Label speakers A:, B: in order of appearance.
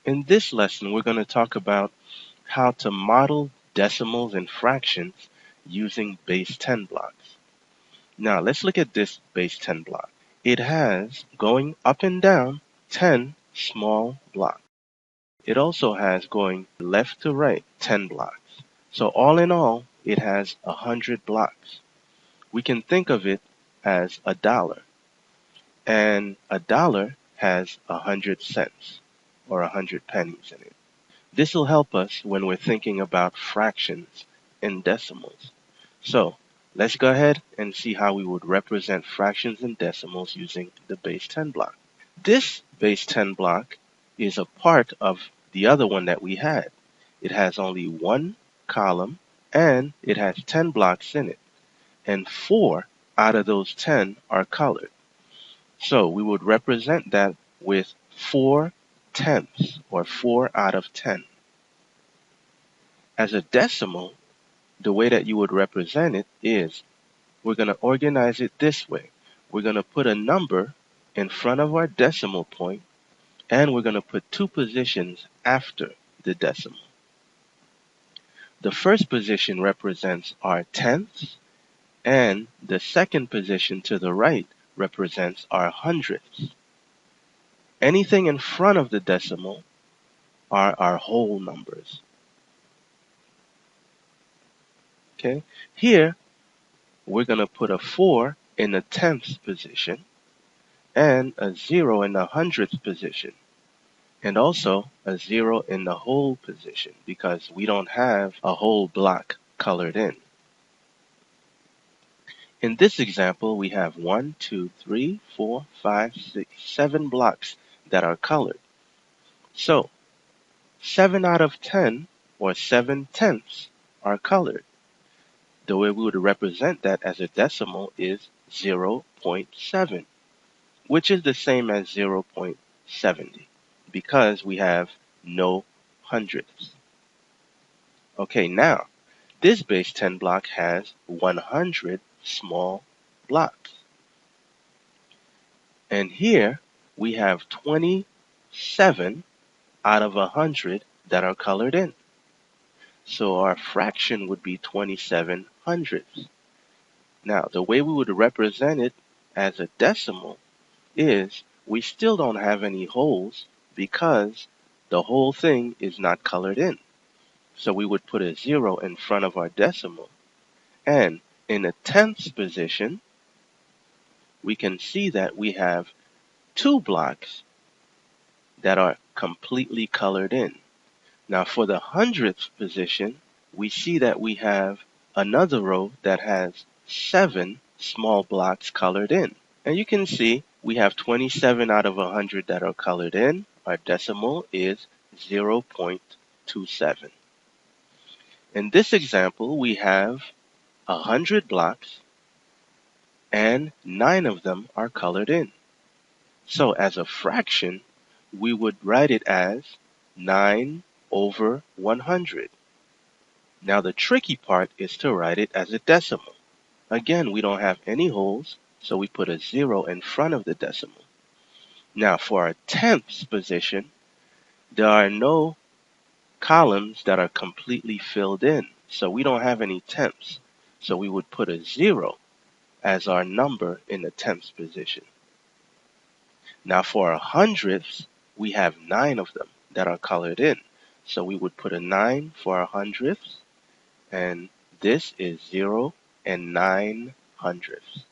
A: In this lesson, we're going to talk about how to model decimals and fractions using base 10 blocks. Now, let's look at this base 10 block. It has, going up and down, 10 small blocks. It also has, going left to right, 10 blocks. So all in all, it has 100 blocks. We can think of it as a dollar. And a dollar has 100 cents or 100 pennies in it. This will help us when we're thinking about fractions and decimals. So let's go ahead and see how we would represent fractions and decimals using the base 10 block. This base 10 block is a part of the other one that we had. It has only one column and it has 10 blocks in it. And 4 out of those 10 are colored. So we would represent that with 4/10 or 4 out of 10. As a decimal, the way that you would represent it is we're going to organize it this way. We're going to put a number in front of our decimal point, and we're going to put 2 positions after the decimal. The first position represents our tenths, and the second position to the right represents our hundredths. Anything in front of the decimal are our whole numbers. Okay? Here, we're going to put a 4 in the tenths position and a 0 in the hundredths position, and also a 0 in the whole position because we don't have a whole block colored in. In this example, we have 1, 2, 3, 4, 5, 6, 7 blocks that are colored. So 7 out of 10 or 7/10 are colored. The way we would represent that as a decimal is 0.7, which is the same as 0.70 because we have no hundredths. Okay, now this base 10 block has 100 small blocks. And here we have 27 out of 100 that are colored in. So our fraction would be 27 hundredths. Now, the way we would represent it as a decimal is we still don't have any holes because the whole thing is not colored in. So we would put a 0 in front of our decimal. And in the tenths position, we can see that we have 2 blocks that are completely colored in. Now for the hundredths position, we see that we have another row that has 7 small blocks colored in. And you can see we have 27 out of 100 that are colored in. Our decimal is 0.27. In this example, we have 100 blocks and 9 of them are colored in. So as a fraction, we would write it as 9/100. Now the tricky part is to write it as a decimal. Again, we don't have any holes, so we put a 0 in front of the decimal. Now for our tenths position, there are no columns that are completely filled in, so we don't have any tenths. So we would put a 0 as our number in the tenths position. Now for our hundredths, we have 9 of them that are colored in. So we would put a 9 for our hundredths, and this is 0 and 9 hundredths.